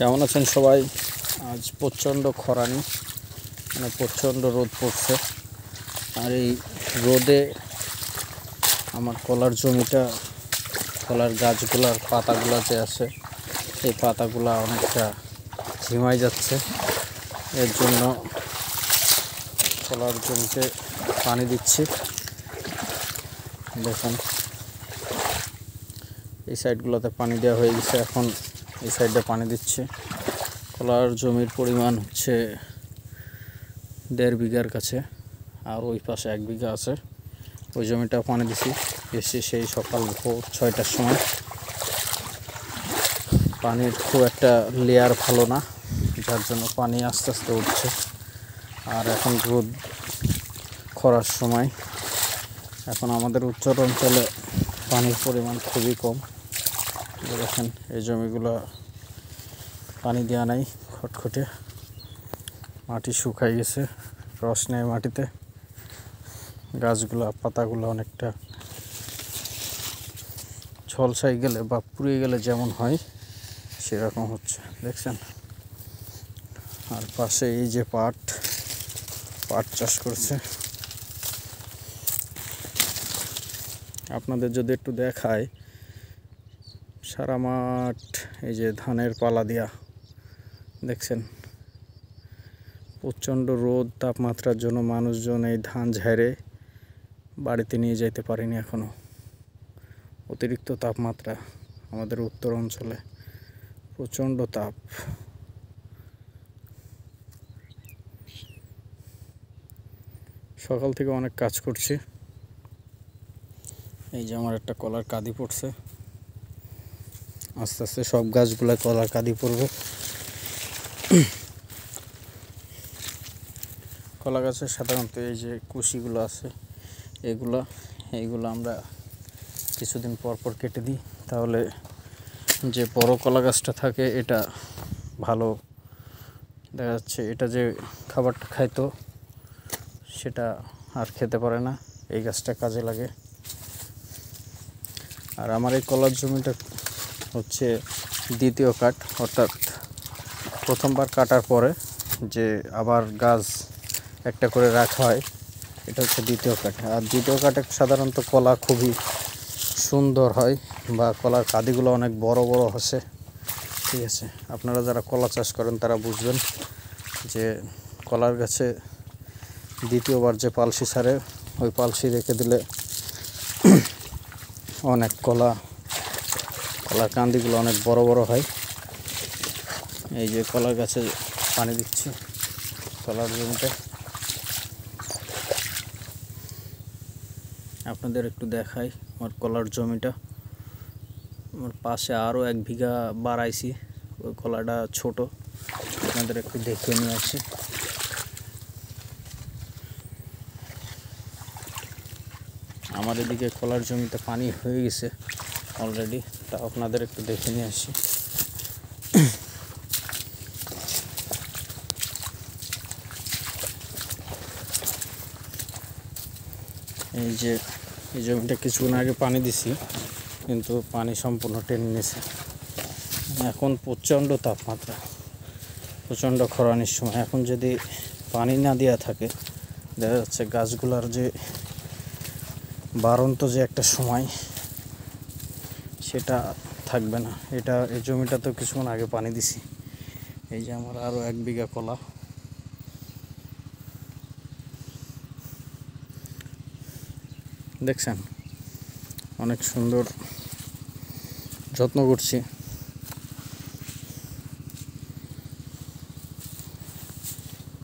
কেমন আছেন সবাই? আজ প্রচণ্ড খরানি, মানে প্রচণ্ড রোদ পড়ছে। আর এই রোদে আমার কলার জমিটা, কলার গাছগুলার পাতাগুলো যে আছে, এই পাতাগুলা অনেকটা ঝিমাই যাচ্ছে। এর জন্য কলার জমিতে পানি দিচ্ছি। দেখুন, এই সাইডগুলোতে পানি দেওয়া হয়ে গেছে, এখন এই সাইডে পানি দিচ্ছে। কলার জমির পরিমাণ হচ্ছে 1.5 বিঘার কাছে, আর ওই পাশে 1 বিঘা আছে। ওই জমিটা পানি দিছি এসে সেই সকাল ভোর 6টার সময়। পানির খুব একটা লেয়ার ভালো না, যার জন্য পানি আস্তে আস্তে উঠছে। আর এখন রোদ, খরার সময়। এখন আমাদের উত্তর অঞ্চলে পানির পরিমাণ খুবই কম। দেখেন, এই জমিগুলো পানি দেওয়া নাই, খটখটে মাটি শুকাই গেছে, রস নেই মাটিতে। গাছগুলা, পাতাগুলো অনেকটা ঝলসাই গেলে বা পুড়ে গেলে যেমন হয় সেরকম হচ্ছে, দেখছেন। আর পাশে এই যে পাট চাষ করছে। আপনাদের যদি একটু দেখায়, সারা মাঠ এই যে ধানের পালা দিয়া, দেখছেন। প্রচণ্ড রোদ, তাপমাত্রার জন্য মানুষজন এই ধান ঝেড়ে বাড়িতে নিয়ে যেতে পারেনি এখনো। অতিরিক্ত তাপমাত্রা আমাদের উত্তর অঞ্চলে, প্রচণ্ড তাপ। সকাল থেকে অনেক কাজ করছি। এই যে আমার একটা কলার কাঁদি পড়ছে, আস্তে আস্তে সব গাছগুলো কলার কাঁদি পড়বে। কলা গাছের সাধারণত এই যে কুশিগুলো আছে, এইগুলো আমরা কিছুদিন পর পর কেটে দিই, তাহলে যে বড় কলা গাছটা থাকে এটা ভালো দেখা যাচ্ছে। এটা যে খাবারটা খাইতো সেটা আর খেতে পারে না, এই গাছটা কাজে লাগে। আর আমার এই কলার জমিটা হচ্ছে দ্বিতীয় কাট, অর্থাৎ প্রথমবার কাটার পরে যে আবার গাছ একটা করে রাখা হয়, এটা হচ্ছে দ্বিতীয় কাট। আর দ্বিতীয় কাটে সাধারণত কলা খুবই সুন্দর হয়, বা কলার কাঁদিগুলো অনেক বড় বড় হচ্ছে। ঠিক আছে, আপনারা যারা কলা চাষ করেন তারা বুঝবেন যে কলার গাছে দ্বিতীয়বার যে পালসি ছাড়ে, ওই পালসি রেখে দিলে অনেক কলার কান্দিগুলো অনেক বড় বড় হয়। এই যে কলার গাছে পানি দিচ্ছি, কলার জমিতে। আপনাদের একটু দেখাই আমার কলার জমিটা। আমার পাশে আরও 1 বিঘা বাড়াইছি, ওই কলাটা ছোট, আপনাদের একটু দেখিয়ে নিয়ে আসি। আমার এদিকে কলার জমিতে পানি হয়ে গেছে অলরেডি, তা আপনাদের একটু দেখে নিয়ে আসি। এই যে এই জমিটা কিছুক্ষণ আগে পানি দিছি, কিন্তু পানি সম্পূর্ণ টেনে নিয়েছে। এখন প্রচণ্ড তাপমাত্রা, প্রচণ্ড খরানির সময়। এখন যদি পানি না দেওয়া থাকে, দেখা যাচ্ছে গাছগুলার যে বাড়ন্ত যে একটা সময়, সেটা থাকবে না। এই জমিটা তো কিছুক্ষণ আগে পানি দিছি। এই যে আমার আরও 1 বিঘা কলা, দেখছেন। অনেক সুন্দর যত্ন করছি।